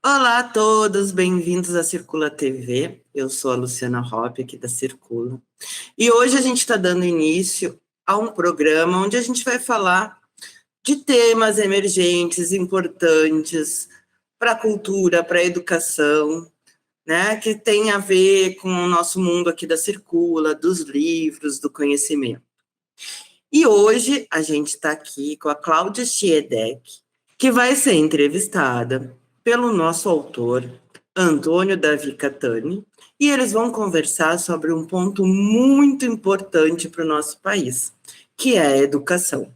Olá a todos, bem-vindos à Circula TV. Eu sou a Luciana Hoppe, aqui da Circula. E hoje a gente está dando início a um programa onde a gente vai falar de temas emergentes, importantes para a cultura, para a educação, né, que tem a ver com o nosso mundo aqui da Circula, dos livros, do conhecimento. E hoje a gente está aqui com a Cláudia Schiedek, que vai ser entrevistada pelo nosso autor, Antônio Davi Catani, e eles vão conversar sobre um ponto muito importante para o nosso país, que é a educação.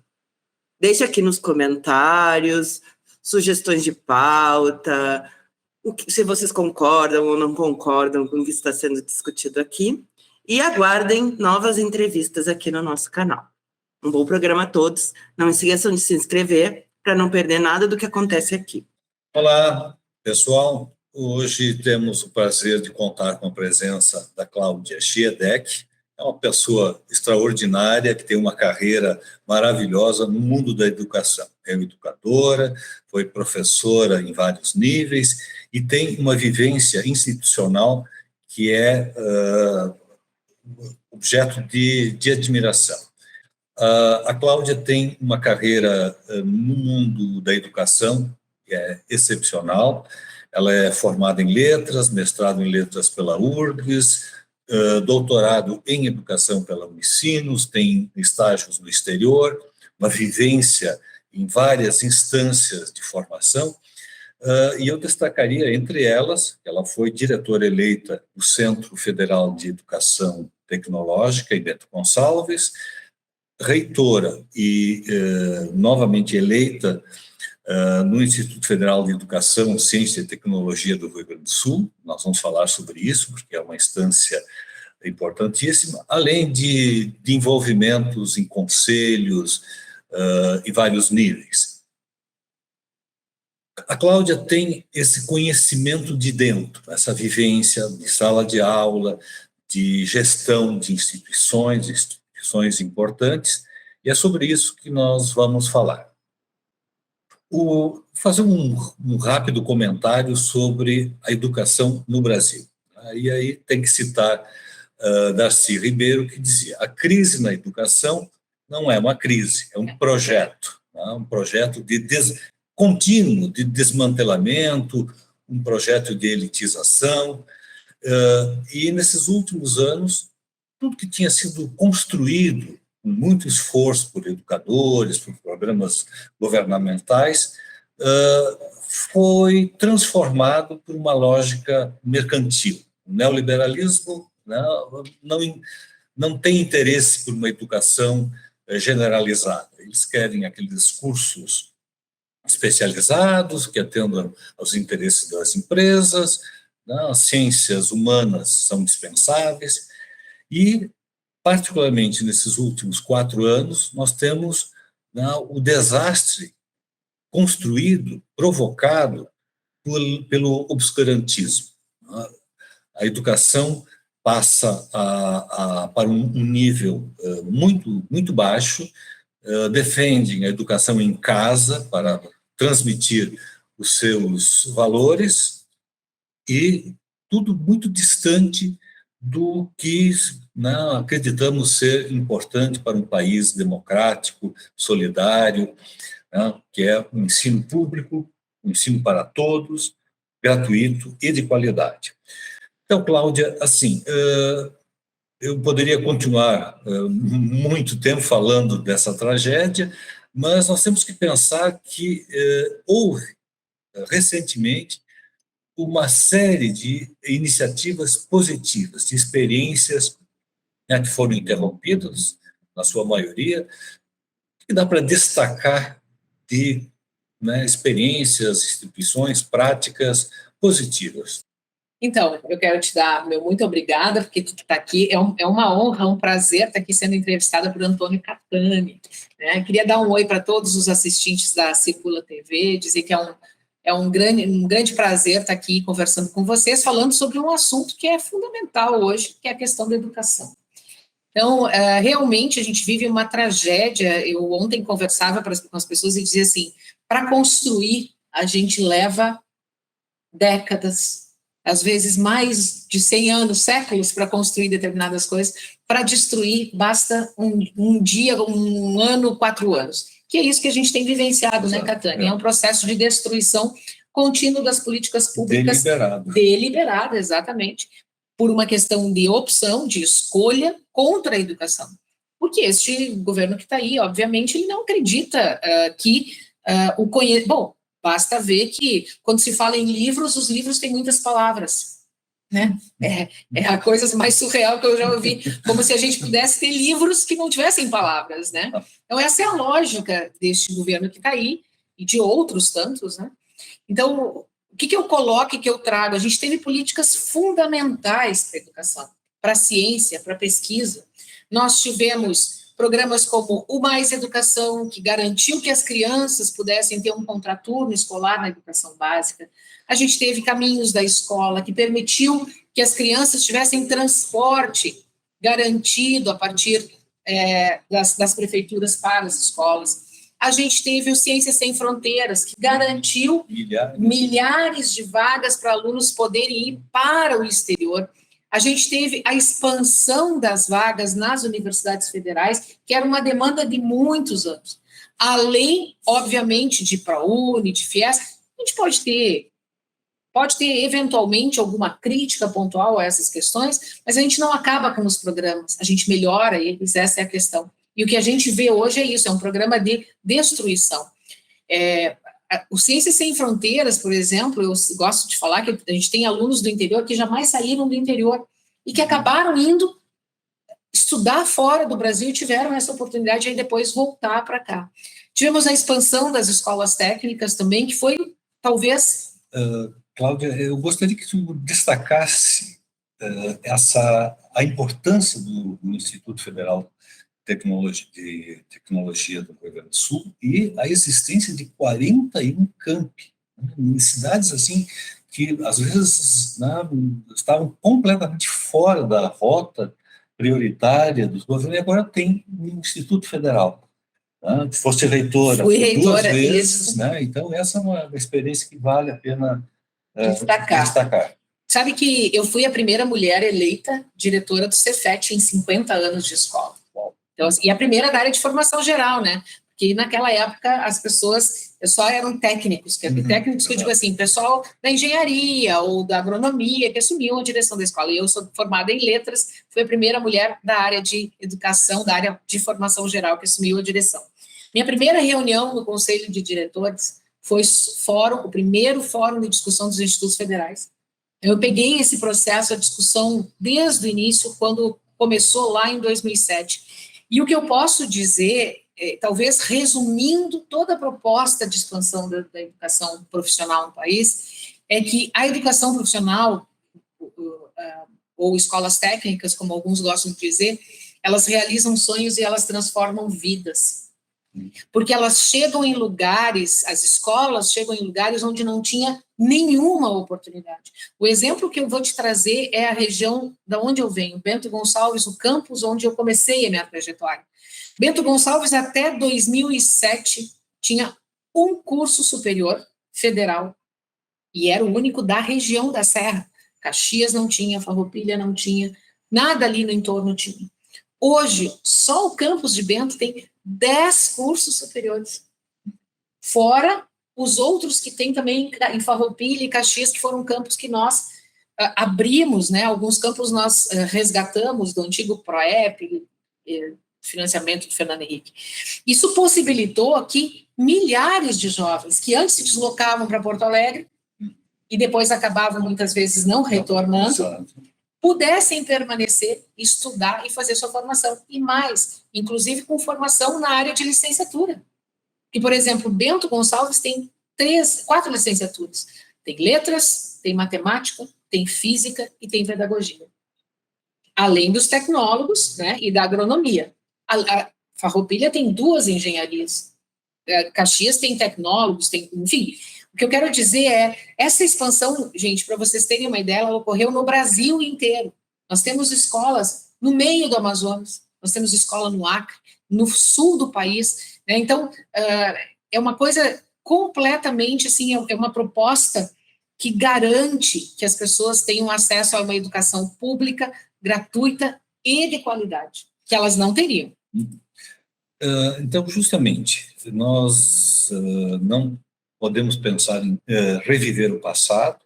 Deixe aqui nos comentários sugestões de pauta, se vocês concordam ou não concordam com o que está sendo discutido aqui, e aguardem novas entrevistas aqui no nosso canal. Um bom programa a todos. Não esqueçam de se inscrever para não perder nada do que acontece aqui. Olá, pessoal. Hoje temos o prazer de contar com a presença da Cláudia Schiedek. É uma pessoa extraordinária que tem uma carreira maravilhosa no mundo da educação. É educadora, foi professora em vários níveis e tem uma vivência institucional que é objeto de admiração. A Cláudia tem uma carreira no mundo da educação que é excepcional. Ela é formada em letras, mestrado em letras pela URGS, doutorado em educação pela Unicinos, tem estágios no exterior, uma vivência em várias instâncias de formação, e eu destacaria entre elas, ela foi diretora eleita do Centro Federal de Educação Tecnológica, em Bento Gonçalves, reitora e novamente eleita no Instituto Federal de Educação, Ciência e Tecnologia do Rio Grande do Sul. Nós vamos falar sobre isso, porque é uma instância importantíssima, além de envolvimentos em conselhos e vários níveis. A Cláudia tem esse conhecimento de dentro, essa vivência de sala de aula, de gestão de instituições importantes, e é sobre isso que nós vamos falar. Fazer um rápido comentário sobre a educação no Brasil. E aí tem que citar Darcy Ribeiro, que dizia: a crise na educação não é uma crise, é um projeto, um projeto contínuo de desmantelamento, um projeto de elitização, e nesses últimos anos, tudo que tinha sido construído com muito esforço por educadores, por programas governamentais, foi transformado por uma lógica mercantil. O neoliberalismo não tem interesse por uma educação generalizada. Eles querem aqueles cursos especializados que atendam aos interesses das empresas, as ciências humanas são dispensáveis, e particularmente nesses últimos 4 anos, nós temos o desastre construído, provocado pelo obscurantismo. A educação passa para um nível muito baixo, defendem a educação em casa para transmitir os seus valores, e tudo muito distante do que acreditamos ser importante para um país democrático, solidário, que é o ensino público, o ensino para todos, gratuito e de qualidade. Então, Cláudia, assim, eu poderia continuar muito tempo falando dessa tragédia, mas nós temos que pensar que houve, recentemente, uma série de iniciativas positivas, de experiências que foram interrompidas, na sua maioria, que dá para destacar de experiências, instituições, práticas positivas. Então, eu quero te dar meu muito obrigada, porque tu está aqui, é uma honra, um prazer estar aqui sendo entrevistada por Antônio Catani. Né? Queria dar um oi para todos os assistentes da Circula TV, dizer que é um grande prazer estar aqui conversando com vocês, falando sobre um assunto que é fundamental hoje, que é a questão da educação. Então, realmente, a gente vive uma tragédia. Eu ontem conversava com as pessoas e dizia assim, para construir, a gente leva décadas, às vezes mais de 100 anos, séculos, para construir determinadas coisas. Para destruir, basta um dia, um ano, 4 anos. Que é isso que a gente tem vivenciado, né, Catani? É um processo de destruição contínuo das políticas públicas. Deliberado, exatamente. Por uma questão de opção, de escolha contra a educação. Porque este governo que está aí, obviamente, ele não acredita que o conhecimento... Bom, basta ver que, quando se fala em livros, os livros têm muitas palavras, né? É a coisa mais surreal que eu já ouvi, como se a gente pudesse ter livros que não tivessem palavras, né? Então, essa é a lógica deste governo que está aí, e de outros tantos, né? Então, o que eu coloco e que eu trago? A gente teve políticas fundamentais para a educação, para a ciência, para a pesquisa. Nós tivemos programas como o Mais Educação, que garantiu que as crianças pudessem ter um contraturno escolar na educação básica. A gente teve Caminhos da Escola, que permitiu que as crianças tivessem transporte garantido a partir das prefeituras para as escolas. A gente teve o Ciências Sem Fronteiras, que garantiu milhares de vagas para alunos poderem ir para o exterior. A gente teve a expansão das vagas nas universidades federais, que era uma demanda de muitos anos. Além, obviamente, de ProUni, de FIES, a gente pode ter eventualmente alguma crítica pontual a essas questões, mas a gente não acaba com os programas, a gente melhora eles, essa é a questão. E o que a gente vê hoje é isso, é um programa de destruição. O Ciências Sem Fronteiras, por exemplo, eu gosto de falar que a gente tem alunos do interior que jamais saíram do interior e que acabaram indo estudar fora do Brasil e tiveram essa oportunidade de aí depois voltar para cá. Tivemos a expansão das escolas técnicas também, que foi, talvez... Cláudia, eu gostaria que tu destacasse a importância do Instituto Federal de Tecnologia do Rio Grande do Sul e a existência de 41 campi, né, em cidades assim que às vezes, né, estavam completamente fora da rota prioritária dos governos, e agora tem um Instituto Federal. Né? Foste reitora por 2 vezes, né? Então essa é uma experiência que vale a pena destacar. Sabe que eu fui a primeira mulher eleita diretora do Cefet em 50 anos de escola. Então, e a primeira da área de formação geral, né? Porque naquela época as pessoas só eram técnicos, técnicos que eu digo assim, pessoal da engenharia ou da agronomia que assumiam a direção da escola. E eu sou formada em letras, fui a primeira mulher da área de educação, da área de formação geral que assumiu a direção. Minha primeira reunião no Conselho de Diretores foi o primeiro fórum de discussão dos institutos federais. Eu peguei esse processo, a discussão desde o início, quando começou lá em 2007. E o que eu posso dizer, talvez resumindo toda a proposta de expansão da educação profissional no país, é que a educação profissional, ou escolas técnicas, como alguns gostam de dizer, elas realizam sonhos e elas transformam vidas. Porque elas chegam em lugares, as escolas chegam em lugares onde não tinha nenhuma oportunidade. O exemplo que eu vou te trazer é a região da onde eu venho, Bento Gonçalves, o campus onde eu comecei a minha trajetória. Bento Gonçalves, até 2007, tinha um curso superior federal, e era o único da região da Serra. Caxias não tinha, Farroupilha não tinha, nada ali no entorno tinha. Hoje, só o campus de Bento tem 10 cursos superiores, fora os outros que tem também em Farroupilha e Caxias, que foram campos que nós abrimos, né? Alguns campos nós resgatamos do antigo PROEP, financiamento do Fernando Henrique. Isso possibilitou que milhares de jovens que antes se deslocavam para Porto Alegre e depois acabavam muitas vezes não retornando, pudessem permanecer, estudar e fazer sua formação. E mais, inclusive com formação na área de licenciatura. Que, por exemplo, Bento Gonçalves tem 4 licenciaturas. Tem letras, tem matemática, tem física e tem pedagogia. Além dos tecnólogos, né, e da agronomia. A Farroupilha tem 2 engenharias. Caxias tem tecnólogos, enfim. O que eu quero dizer é, essa expansão, gente, para vocês terem uma ideia, ela ocorreu no Brasil inteiro. Nós temos escolas no meio do Amazonas, nós temos escola no Acre, no sul do país, né? Então, é uma coisa completamente, assim, é uma proposta que garante que as pessoas tenham acesso a uma educação pública, gratuita e de qualidade, que elas não teriam. Então, justamente, nós não podemos pensar em reviver o passado.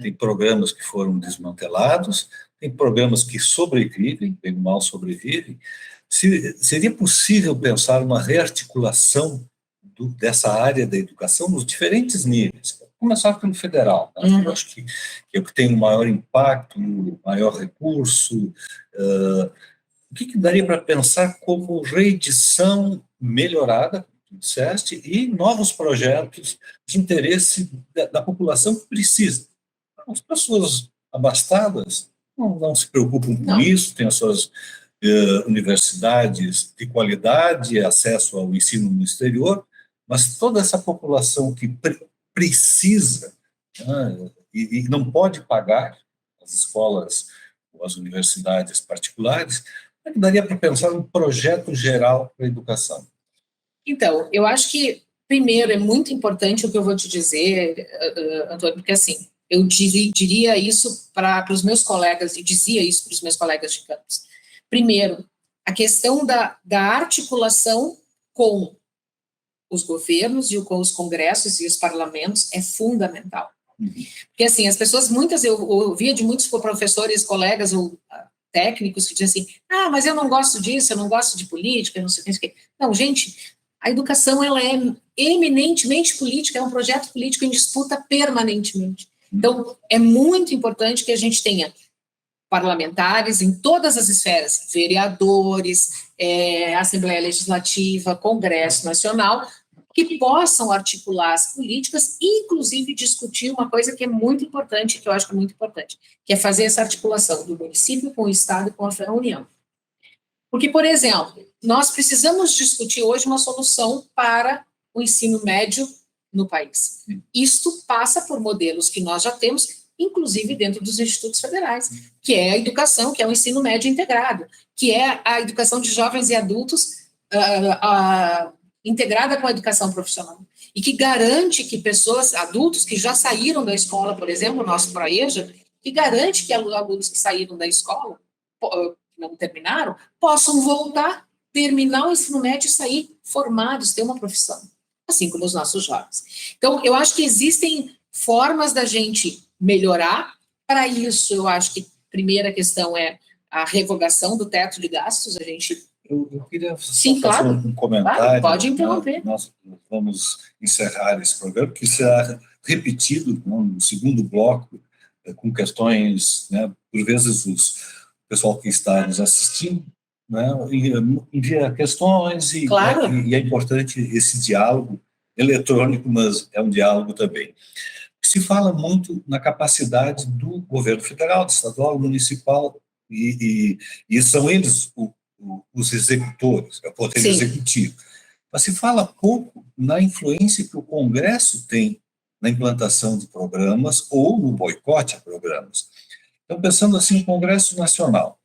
Tem programas que foram desmantelados, tem programas que sobrevivem, bem ou mal sobrevivem. Seria possível pensar uma rearticulação dessa área da educação nos diferentes níveis? Começar pelo federal, né? Eu acho que é o que tem o maior impacto, o maior recurso. O que daria para pensar como reedição melhorada, como tu disseste, e novos projetos de interesse da população que precisa? As pessoas abastadas não se preocupam com isso, têm as suas universidades de qualidade, acesso ao ensino no exterior, mas toda essa população que precisa, né, e não pode pagar as escolas ou as universidades particulares, daria para pensar um projeto geral para a educação. Então, eu acho que, primeiro, é muito importante o que eu vou te dizer, Antônio, porque, assim, eu diria isso para os meus colegas, e dizia isso para os meus colegas de campus. Primeiro, a questão da articulação com os governos e com os congressos e os parlamentos é fundamental. Porque, assim, as pessoas, eu ouvia de muitos professores, colegas ou técnicos que diziam assim, mas eu não gosto disso, eu não gosto de política, não sei o que. Não, gente, a educação, ela é eminentemente política, é um projeto político em disputa permanentemente. Então, é muito importante que a gente tenha parlamentares em todas as esferas, vereadores, Assembleia Legislativa, Congresso Nacional, que possam articular as políticas e, inclusive, discutir uma coisa que é muito importante, que eu acho que é muito importante, que é fazer essa articulação do município com o Estado e com a União. Porque, por exemplo, nós precisamos discutir hoje uma solução para o ensino médio no país. Isto passa por modelos que nós já temos, inclusive dentro dos institutos federais, que é a educação, que é o ensino médio integrado, que é a educação de jovens e adultos integrada com a educação profissional, e que garante que adultos que já saíram da escola, por exemplo, o nosso ProEja, que garante que alunos que saíram da escola, não terminaram, possam voltar, terminar o ensino médio e sair formados, ter uma profissão, assim como os nossos jovens. Então, eu acho que existem formas da gente melhorar. Para isso, eu acho que a primeira questão é a revogação do teto de gastos. Eu queria Sim, fazer claro. um comentário. Claro, pode interromper. Nós vamos encerrar esse programa, que será repetido no segundo bloco, com questões, né, por vezes o pessoal que está nos assistindo, né, envia questões, Claro. E é importante esse diálogo eletrônico, mas é um diálogo também. Se fala muito na capacidade do governo federal, estadual, municipal, e são eles os executores, é o poder Sim. executivo. Mas se fala pouco na influência que o Congresso tem na implantação de programas ou no boicote a programas. Então, pensando assim, o Congresso Nacional,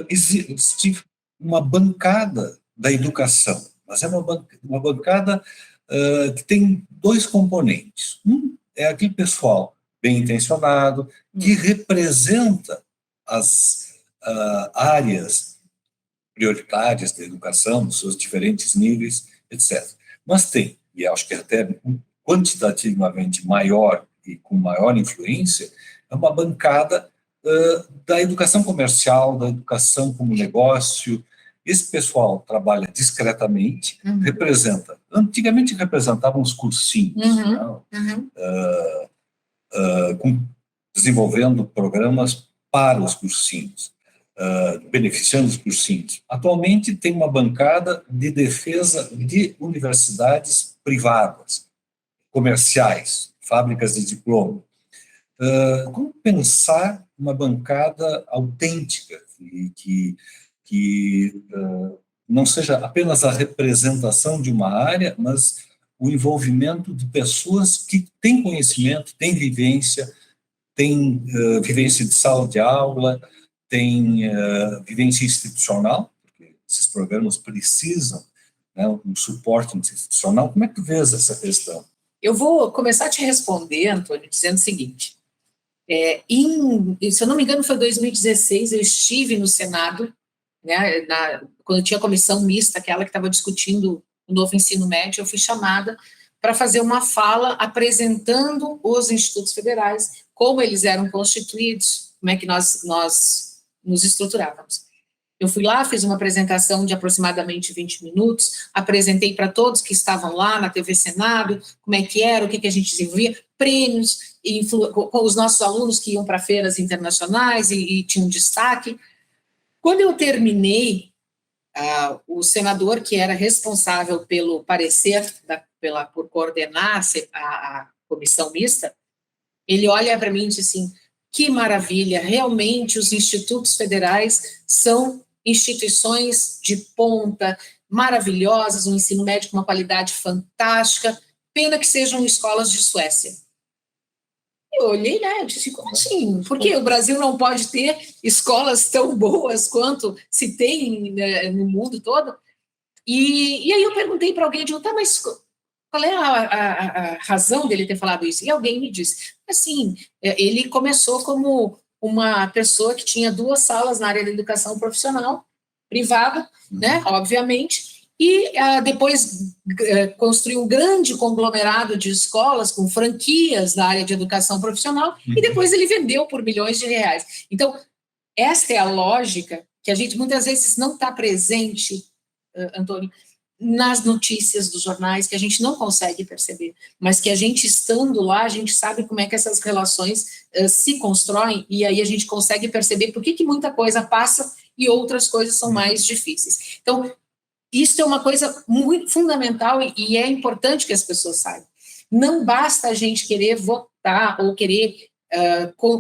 existe uma bancada da educação, mas é uma bancada que tem dois componentes. Um é aquele pessoal bem intencionado, que representa as áreas prioritárias da educação, nos seus diferentes níveis, etc. Mas tem, e acho que até quantitativamente maior e com maior influência, é uma bancada da educação comercial, da educação como negócio. Esse pessoal trabalha discretamente, antigamente representavam os cursinhos, desenvolvendo programas para os cursinhos, beneficiando os cursinhos. Atualmente tem uma bancada de defesa de universidades privadas, comerciais, fábricas de diploma. Como pensar uma bancada autêntica que não seja apenas a representação de uma área, mas o envolvimento de pessoas que têm conhecimento, têm vivência de sala de aula, têm vivência institucional, porque esses programas precisam, né, um suporte institucional. Como é que tu vês essa questão? Eu vou começar a te responder, Antônio, dizendo o seguinte. Se eu não me engano, foi em 2016, eu estive no Senado, né, quando tinha a comissão mista, aquela que estava discutindo o novo ensino médio, eu fui chamada para fazer uma fala apresentando os institutos federais, como eles eram constituídos, como é que nós nos estruturávamos. Eu fui lá, fiz uma apresentação de aproximadamente 20 minutos, apresentei para todos que estavam lá na TV Senado, como é que era, o que a gente desenvolvia, prêmios, com os nossos alunos que iam para feiras internacionais e tinham destaque. Quando eu terminei, o senador que era responsável pelo parecer, por coordenar a comissão mista, ele olha para mim e diz assim, que maravilha, realmente os institutos federais são instituições de ponta, maravilhosas, um ensino médio com uma qualidade fantástica, pena que sejam escolas de Suécia. Eu olhei, né, eu disse, como assim? Por que o Brasil não pode ter escolas tão boas quanto se tem, né, no mundo todo? E aí eu perguntei para alguém, eu digo, tá, mas qual é a razão dele ter falado isso? E alguém me disse, assim, ele começou como uma pessoa que tinha 2 salas na área da educação profissional, privada, né, obviamente, e depois construiu um grande conglomerado de escolas com franquias na área de educação profissional, e depois ele vendeu por milhões de reais. Então, esta é a lógica que a gente muitas vezes não está presente, Antônio, nas notícias dos jornais, que a gente não consegue perceber, mas que a gente estando lá, a gente sabe como é que essas relações se constroem, e aí a gente consegue perceber por que muita coisa passa e outras coisas são mais difíceis. Então, isso é uma coisa muito fundamental e é importante que as pessoas saibam. Não basta a gente querer votar ou querer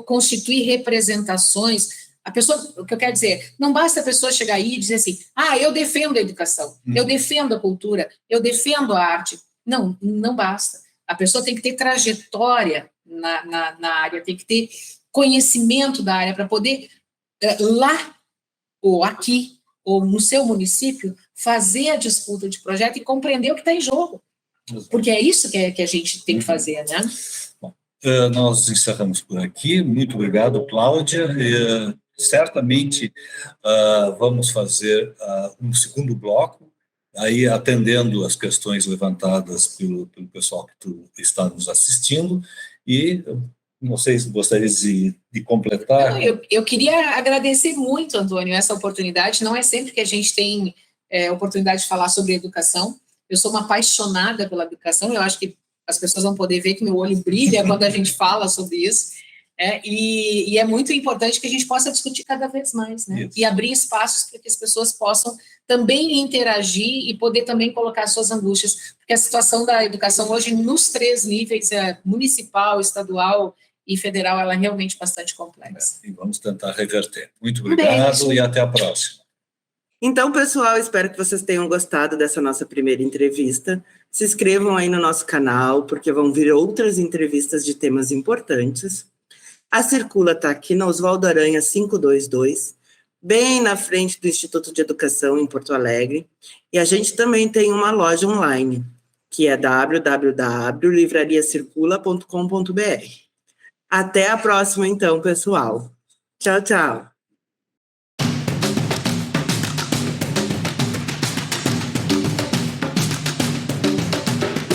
constituir representações. A pessoa, o que eu quero dizer, não basta a pessoa chegar aí e dizer assim, eu defendo a educação, eu defendo a cultura, eu defendo a arte. Não, não basta. A pessoa tem que ter trajetória na área, tem que ter conhecimento da área para poder, lá ou aqui, ou no seu município, fazer a disputa de projeto e compreender o que está em jogo. Porque é isso que a gente tem que fazer, né? Bom, nós encerramos por aqui. Muito obrigado, Cláudia. Certamente vamos fazer um segundo bloco, aí atendendo as questões levantadas pelo pessoal que está nos assistindo, e não sei se gostaria de completar. Eu queria agradecer muito, Antônio, essa oportunidade. Não é sempre que a gente tem oportunidade de falar sobre educação. Eu sou uma apaixonada pela educação, eu acho que as pessoas vão poder ver que meu olho brilha quando a gente fala sobre isso. E é muito importante que a gente possa discutir cada vez mais, né? E abrir espaços para que as pessoas possam também interagir e poder também colocar suas angústias, porque a situação da educação hoje, nos 3 níveis, municipal, estadual e federal, ela é realmente bastante complexa. E vamos tentar reverter. Muito obrigado e até a próxima. Então, pessoal, espero que vocês tenham gostado dessa nossa primeira entrevista. Se inscrevam aí no nosso canal, porque vão vir outras entrevistas de temas importantes. A Circula está aqui na Oswaldo Aranha 522, bem na frente do Instituto de Educação em Porto Alegre. E a gente também tem uma loja online, que é www.livrariacircula.com.br. Até a próxima, então, pessoal. Tchau, tchau.